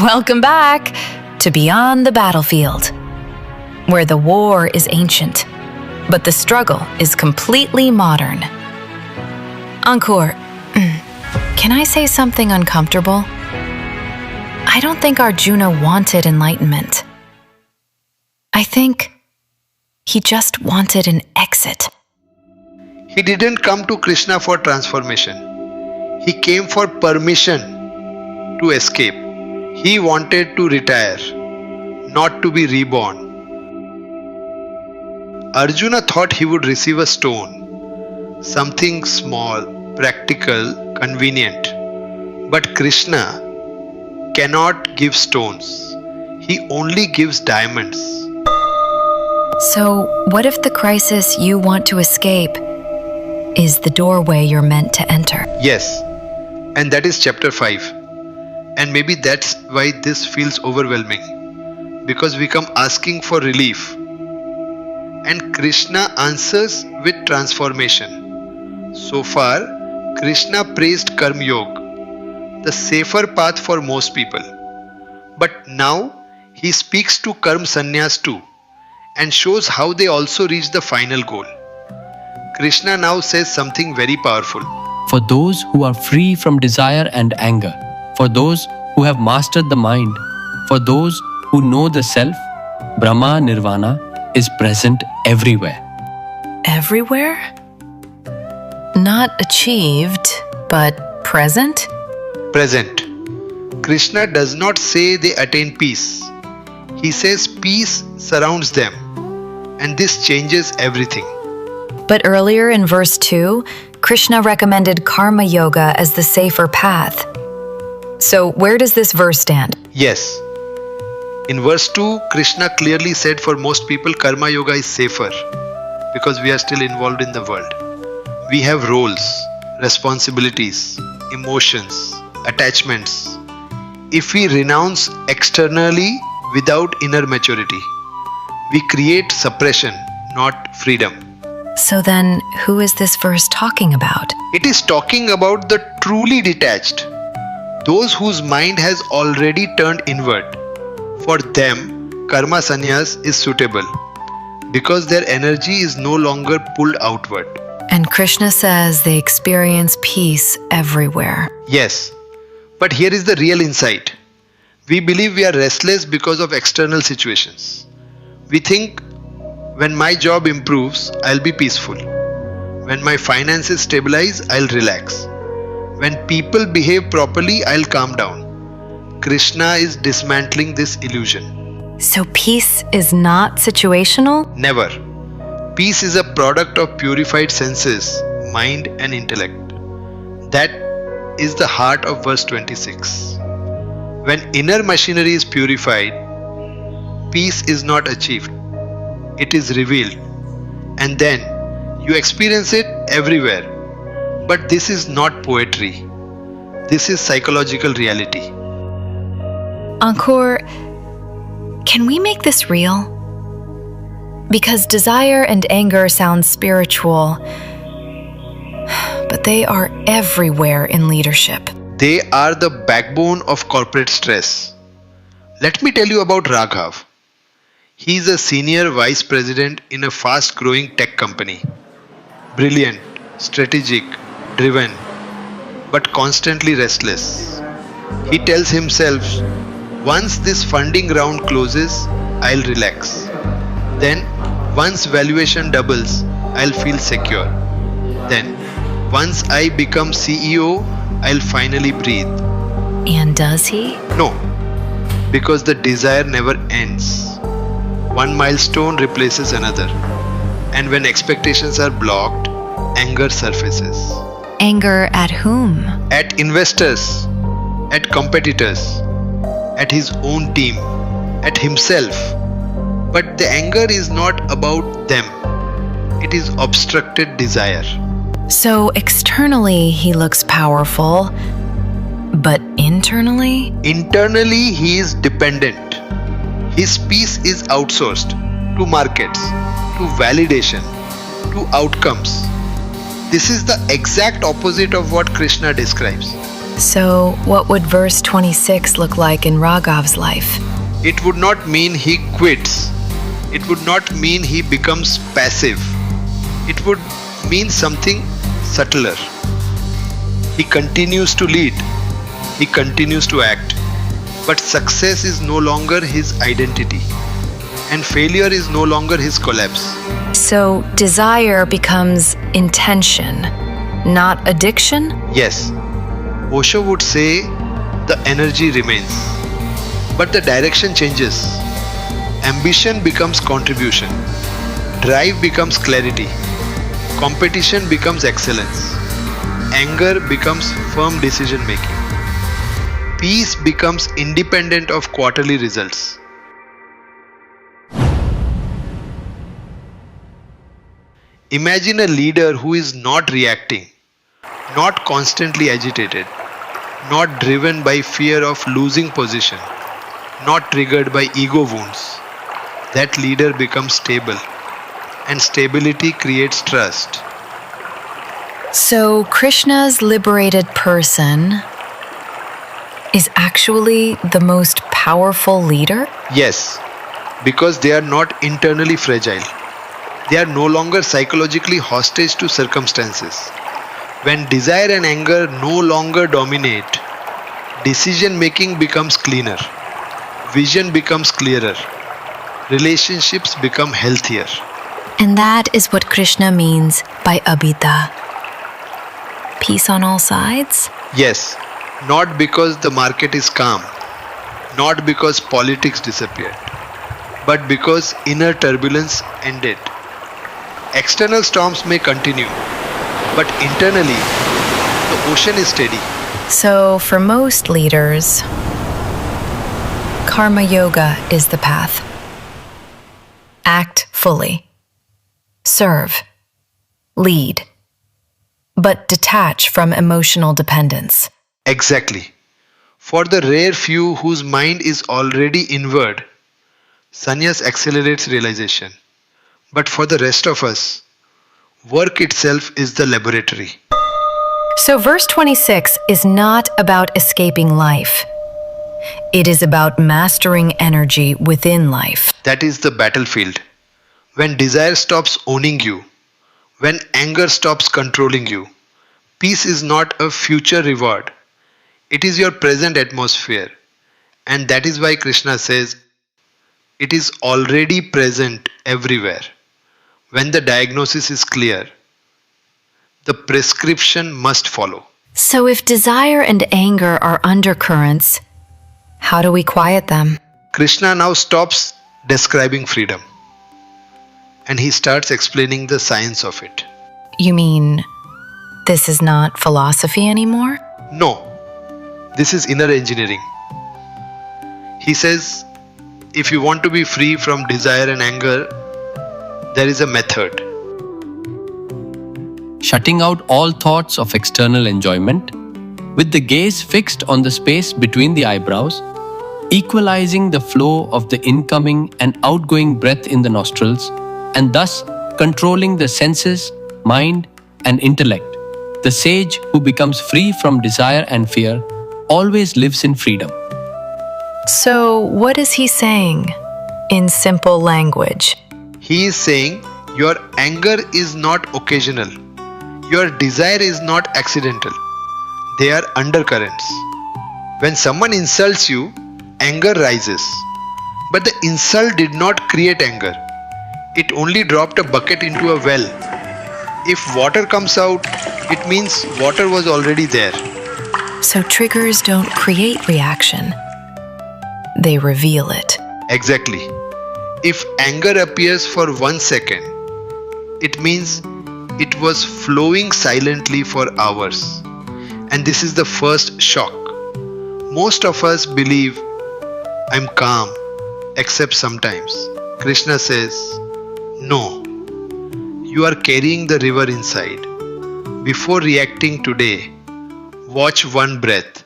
Welcome back to Beyond the Battlefield, where the war is ancient, but the struggle is completely modern. Encore, can I say something uncomfortable? I don't think Arjuna wanted enlightenment. I think he just wanted an exit. He didn't come to Krishna for transformation. He came for permission to escape. He wanted to retire, not to be reborn. Arjuna thought he would receive a stone, something small, practical, convenient. But Krishna cannot give stones. He only gives diamonds. So, what if the crisis you want to escape is the doorway you're meant to enter? Yes, and that is chapter 5. And maybe that's why this feels overwhelming, because we come asking for relief. And Krishna answers with transformation. So far, Krishna praised Karma Yoga, the safer path for most people. But now, he speaks to Karma Sannyas too, and shows how they also reach the final goal. Krishna now says something very powerful. For those who are free from desire and anger, for those who have mastered the mind, for those who know the self, Brahma Nirvana is present everywhere. Everywhere? Not achieved, but present? Present. Krishna does not say they attain peace. He says peace surrounds them, and this changes everything. But earlier in verse 2, Krishna recommended Karma Yoga as the safer path. So where does this verse stand? Yes. In verse 2, Krishna clearly said for most people Karma Yoga is safer because we are still involved in the world. We have roles, responsibilities, emotions, attachments. If we renounce externally without inner maturity, we create suppression, not freedom. So then, who is this verse talking about? It is talking about the truly detached, those whose mind has already turned inward. For them, Karma Sannyas is suitable because their energy is no longer pulled outward. And Krishna says they experience peace everywhere. Yes, but here is the real insight. We believe we are restless because of external situations. We think, when my job improves, I'll be peaceful. When my finances stabilize, I'll relax. When people behave properly, I'll calm down. Krishna is dismantling this illusion. So peace is not situational? Never. Peace is a product of purified senses, mind and intellect. That is the heart of verse 26. When inner machinery is purified, peace is not achieved. It is revealed. And then you experience it everywhere. But this is not poetry. This is psychological reality. Encore, can we make this real? Because desire and anger sound spiritual, but they are everywhere in leadership. They are the backbone of corporate stress. Let me tell you about Raghav. He is a senior vice president in a fast-growing tech company. Brilliant, strategic, driven, but constantly restless. He tells himself, once this funding round closes, I'll relax. Then, once valuation doubles, I'll feel secure. Then, once I become CEO, I'll finally breathe. And does he? No, because the desire never ends. One milestone replaces another. And when expectations are blocked, anger surfaces. Anger at whom? At investors, at competitors, at his own team, at himself. But the anger is not about them. It is obstructed desire. So externally he looks powerful, but internally? Internally he is dependent. His peace is outsourced to markets, to validation, to outcomes. This is the exact opposite of what Krishna describes. So, what would verse 26 look like in Raghav's life? It would not mean he quits. It would not mean he becomes passive. It would mean something subtler. He continues to lead. He continues to act. But success is no longer his identity. And failure is no longer his collapse. So, desire becomes intention, not addiction? Yes, Osho would say the energy remains, but the direction changes. Ambition becomes contribution. Drive becomes clarity. Competition becomes excellence. Anger becomes firm decision making. Peace becomes independent of quarterly results. Imagine a leader who is not reacting, not constantly agitated, not driven by fear of losing position, not triggered by ego wounds. That leader becomes stable, and stability creates trust. So, Krishna's liberated person is actually the most powerful leader? Yes, because they are not internally fragile. They are no longer psychologically hostage to circumstances. When desire and anger no longer dominate, decision making becomes cleaner, vision becomes clearer, relationships become healthier. And that is what Krishna means by abhita. Peace on all sides? Yes, not because the market is calm, not because politics disappeared, but because inner turbulence ended. External storms may continue, but internally, the ocean is steady. So, for most leaders, karma yoga is the path. Act fully. Serve. Lead. But detach from emotional dependence. Exactly. For the rare few whose mind is already inward, sannyas accelerates realization. But for the rest of us, work itself is the laboratory. So, verse 26 is not about escaping life. It is about mastering energy within life. That is the battlefield. When desire stops owning you, when anger stops controlling you, peace is not a future reward. It is your present atmosphere. And that is why Krishna says, it is already present everywhere. When the diagnosis is clear, the prescription must follow. So, if desire and anger are undercurrents, how do we quiet them? Krishna now stops describing freedom and he starts explaining the science of it. You mean this is not philosophy anymore? No, this is inner engineering. He says, if you want to be free from desire and anger, there is a method. Shutting out all thoughts of external enjoyment, with the gaze fixed on the space between the eyebrows, equalizing the flow of the incoming and outgoing breath in the nostrils, and thus controlling the senses, mind, and intellect. The sage who becomes free from desire and fear always lives in freedom. So, what is he saying in simple language? He is saying your anger is not occasional. Your desire is not accidental. They are undercurrents. When someone insults you, anger rises. But the insult did not create anger. It only dropped a bucket into a well. If water comes out, it means water was already there. So, triggers don't create reaction, they reveal it. Exactly. If anger appears for 1 second, it means it was flowing silently for hours. And this is the first shock. Most of us believe, I'm calm, except sometimes. Krishna says, no, you are carrying the river inside. Before reacting today, watch one breath.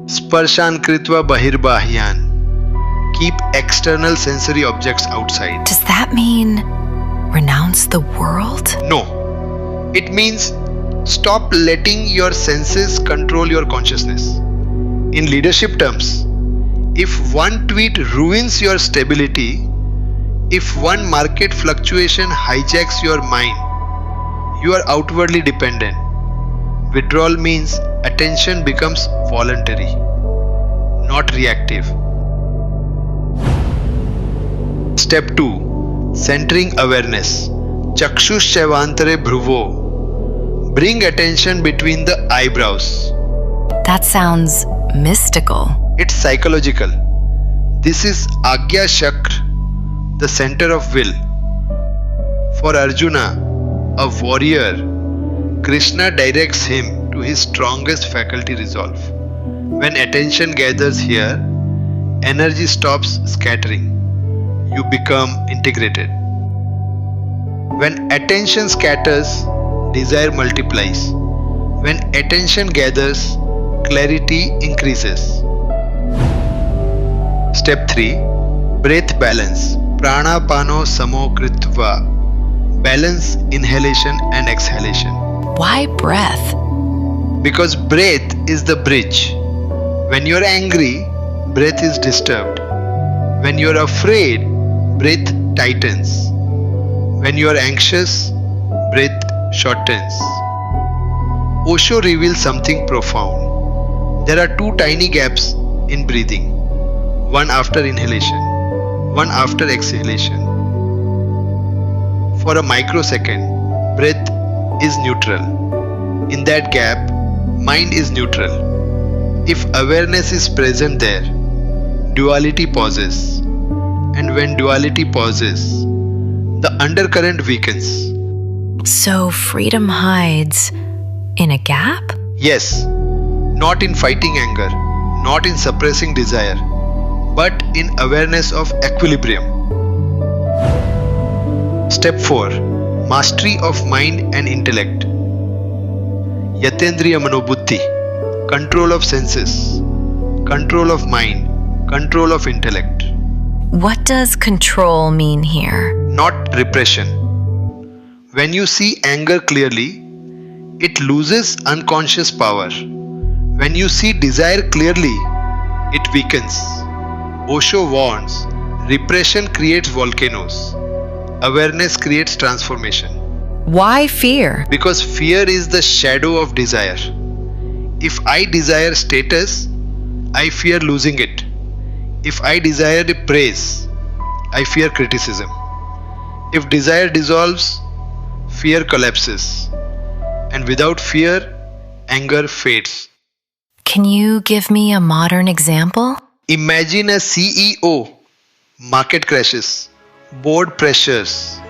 Sparshan kritva bahirbahyan. Keep external sensory objects outside. Does that mean renounce the world? No. It means Stop letting your senses control your consciousness. In leadership terms, if one tweet ruins your stability, if one market fluctuation hijacks your mind, you are outwardly dependent. Withdrawal means attention becomes voluntary, not reactive. Step 2. Centering awareness. Chakshushyavantare bhruvo. Bring attention between the eyebrows. That sounds mystical. It's psychological. This is Agya Chakra, the center of will. For Arjuna, a warrior, Krishna directs him to his strongest faculty, resolve. When attention gathers here, energy stops scattering. You become integrated. When attention scatters, desire multiplies. When attention gathers, clarity increases. Step 3. Breath balance. Pranapano samo kritva. Balance inhalation and exhalation. Why breath? Because breath is the bridge. When you're angry, breath is disturbed. When you're afraid, breath tightens. When you're anxious, breath shortens. Osho reveals something profound. There are two tiny gaps in breathing, one after inhalation, one after exhalation. For a microsecond, breath is neutral. In that gap, mind is neutral. If awareness is present there, duality pauses. And when duality pauses, the undercurrent weakens. So freedom hides in a gap? Yes, not in fighting anger, not in suppressing desire, but in awareness of equilibrium. Step 4. Mastery of mind and intellect. Yatendriya manobuddhi. Control of senses, control of mind, control of intellect. What does control mean here? Not repression. When you see anger clearly, it loses unconscious power. When you see desire clearly, it weakens. Osho warns, repression creates volcanoes. Awareness creates transformation. Why fear? Because fear is the shadow of desire. If I desire status, I fear losing it. If I desire praise, I fear criticism. If desire dissolves, fear collapses. And without fear, anger fades. Can you give me a modern example? Imagine a CEO, market crashes, board pressures,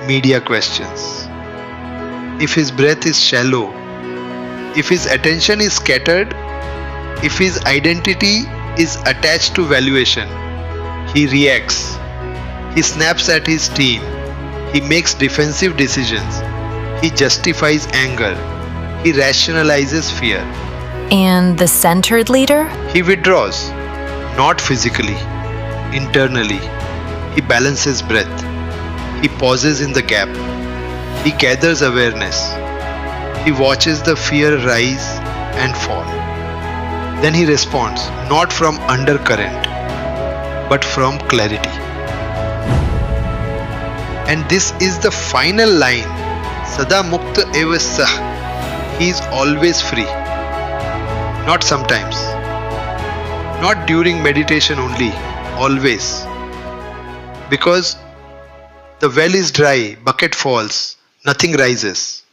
media questions. If his breath is shallow, if his attention is scattered, if his identity is attached to valuation, he reacts. He snaps at his team. He makes defensive decisions. He justifies anger. He rationalizes fear. And the centered leader? He withdraws, not physically, internally. He balances breath. He pauses in the gap. He gathers awareness. He watches the fear rise and fall. Then he responds, not from undercurrent, but from clarity. And this is the final line. Sada mukta eva sah. He is always free. Not sometimes. Not during meditation only. Always. Because the well is dry, bucket falls, nothing rises.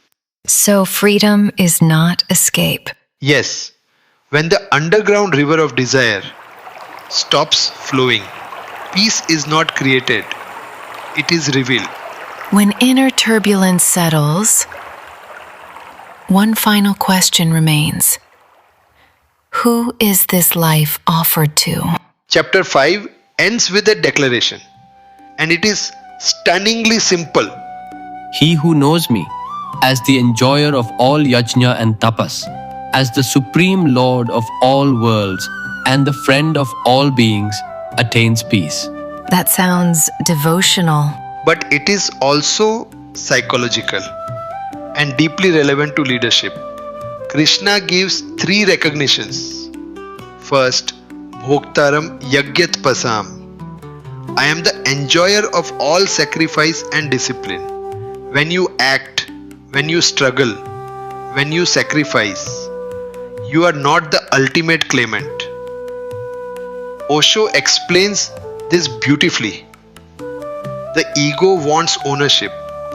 So freedom is not escape. Yes, when the underground river of desire stops flowing, peace is not created, it is revealed. When inner turbulence settles, one final question remains. Who is this life offered to? Chapter 5 ends with a declaration, and it is stunningly simple. He who knows me as the enjoyer of all yajna and tapas, as the supreme lord of all worlds and the friend of all beings, attains peace. That sounds devotional. But it is also psychological. and deeply relevant to leadership. Krishna gives three recognitions. First, Bhoktaram Yagyat Pasam. I am the enjoyer of all sacrifice and discipline. When you act, when you struggle, when you sacrifice, you are not the ultimate claimant. Osho explains this beautifully. The ego wants ownership.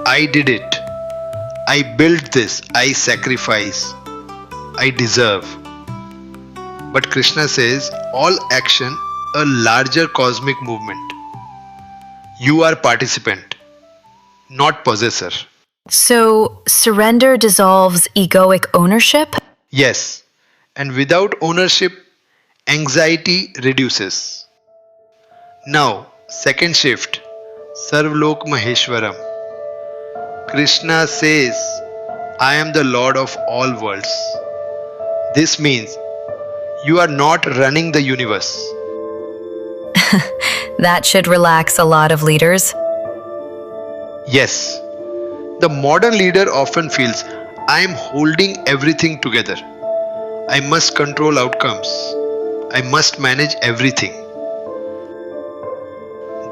I did it. I built this. I sacrifice. I deserve. But Krishna says, all action, a larger cosmic movement. You are participant, not possessor. So, surrender dissolves egoic ownership? Yes, and without ownership, anxiety reduces. Now, second shift, Sarvlok Maheshwaram. Krishna says, I am the Lord of all worlds. This means you are not running the universe. That should relax a lot of leaders. Yes, the modern leader often feels, I am holding everything together. I must control outcomes. I must manage everything.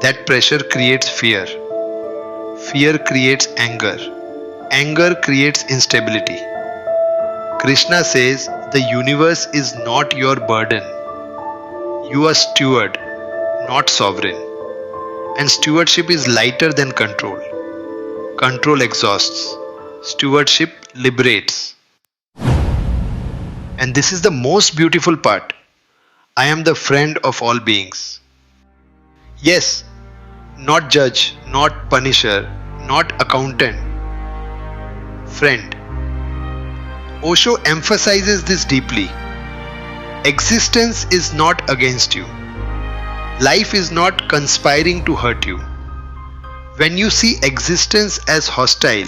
That pressure creates fear. Fear creates anger. Anger creates instability. Krishna says the universe is not your burden. You are steward, not sovereign. And stewardship is lighter than control. Control exhausts. Stewardship liberates. And this is the most beautiful part. I am the friend of all beings. Yes, not judge, not punisher, not accountant. Friend. Osho emphasizes this deeply. Existence is not against you. Life is not conspiring to hurt you. When you see existence as hostile,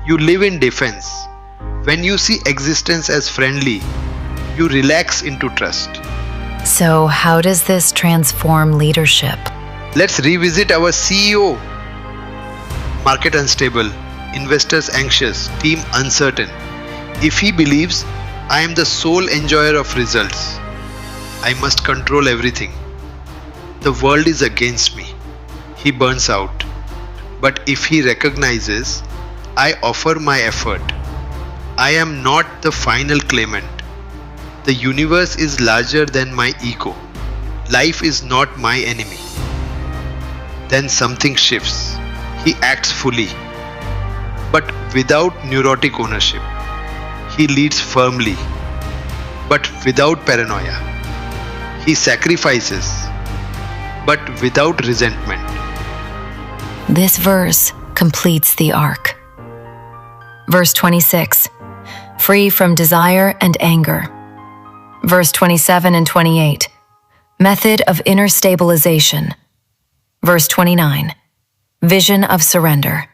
you live in defense. When you see existence as friendly, you relax into trust. So, how does this transform leadership? Let's revisit our CEO. Market unstable, investors anxious, team uncertain. If he believes, I am the sole enjoyer of results, I must control everything. The world is against me. He burns out. But if he recognizes, I offer my effort. I am not the final claimant. The universe is larger than my ego. Life is not my enemy. Then something shifts. He acts fully, but without neurotic ownership. He leads firmly, but without paranoia. He sacrifices, but without resentment. This verse completes the arc. Verse 26, free from desire and anger. Verse 27 and 28, method of inner stabilization. Verse 29, vision of surrender.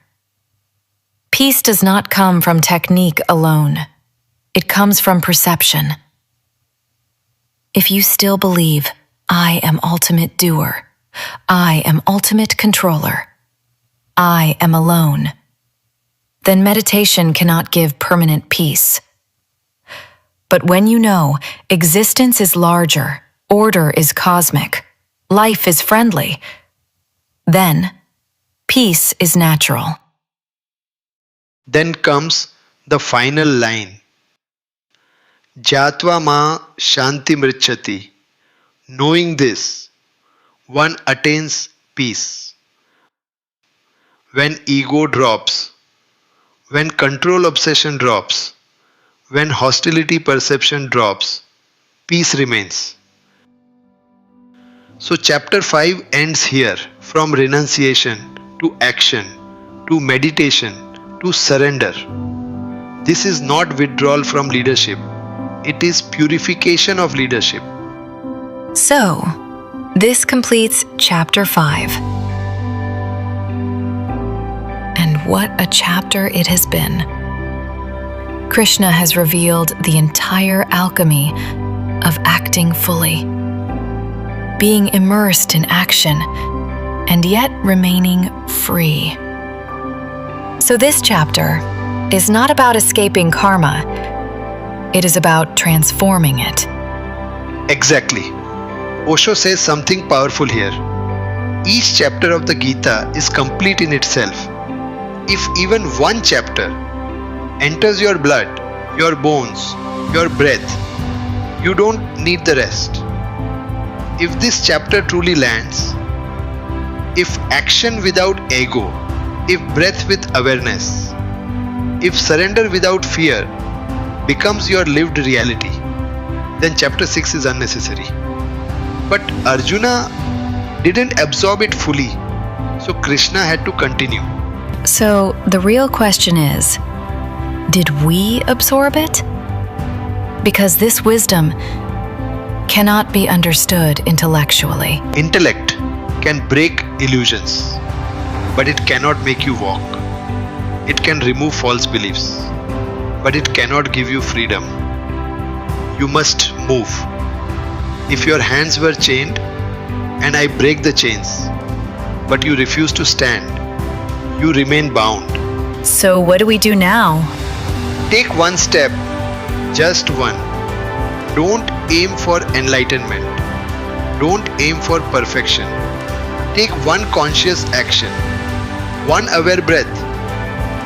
Peace does not come from technique alone. It comes from perception. If you still believe, I am ultimate doer, I am ultimate controller, I am alone, then meditation cannot give permanent peace. But when you know existence is larger, order is cosmic, life is friendly, then peace is natural. Then comes the final line. Jatva ma shanti mrichati. Knowing this, one attains peace. When ego drops, when control obsession drops, when hostility perception drops, peace remains. So chapter 5 ends here, from renunciation to action, to meditation, to surrender. This is not withdrawal from leadership. It is purification of leadership. So, this completes chapter 5. And what a chapter it has been. Krishna has revealed the entire alchemy of acting fully, being immersed in action, and yet remaining free. So this chapter is not about escaping karma. It is about transforming it. Exactly. Osho says something powerful here. Each chapter of the Gita is complete in itself. If even one chapter enters your blood, your bones, your breath, you don't need the rest. If this chapter truly lands, if action without ego, if breath with awareness, if surrender without fear becomes your lived reality, then chapter 6 is unnecessary. But Arjuna didn't absorb it fully, so Krishna had to continue. So the real question is, did we absorb it? Because this wisdom cannot be understood intellectually. Intellect can break illusions, but it cannot make you walk. It can remove false beliefs, but it cannot give you freedom. You must move. If your hands were chained and I break the chains, but you refuse to stand, you remain bound. So what do we do now? Take one step, just one. Don't aim for enlightenment. Don't aim for perfection. Take one conscious action, one aware breath,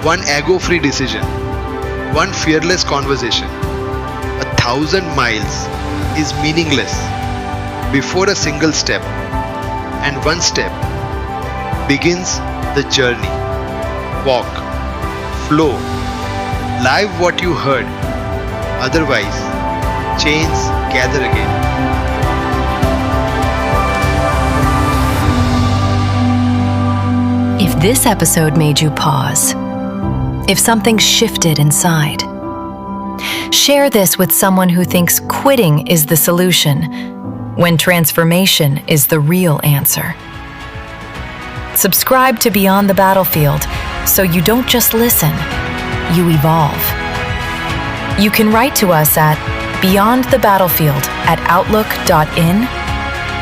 one ego-free decision, one fearless conversation. 1,000 miles is meaningless before a single step, and one step begins the journey. Walk, flow, live what you heard. Otherwise, chains gather again. If this episode made you pause, if something shifted inside, share this with someone who thinks quitting is the solution when transformation is the real answer. Subscribe to Beyond the Battlefield so you don't just listen, you evolve. You can write to us at beyondthebattlefield@outlook.in,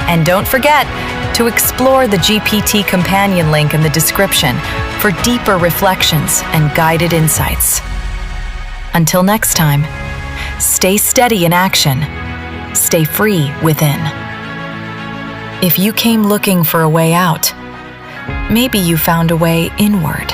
and don't forget to explore the GPT companion link in the description for deeper reflections and guided insights. Until next time, stay steady in action, stay free within. If you came looking for a way out, maybe you found a way inward.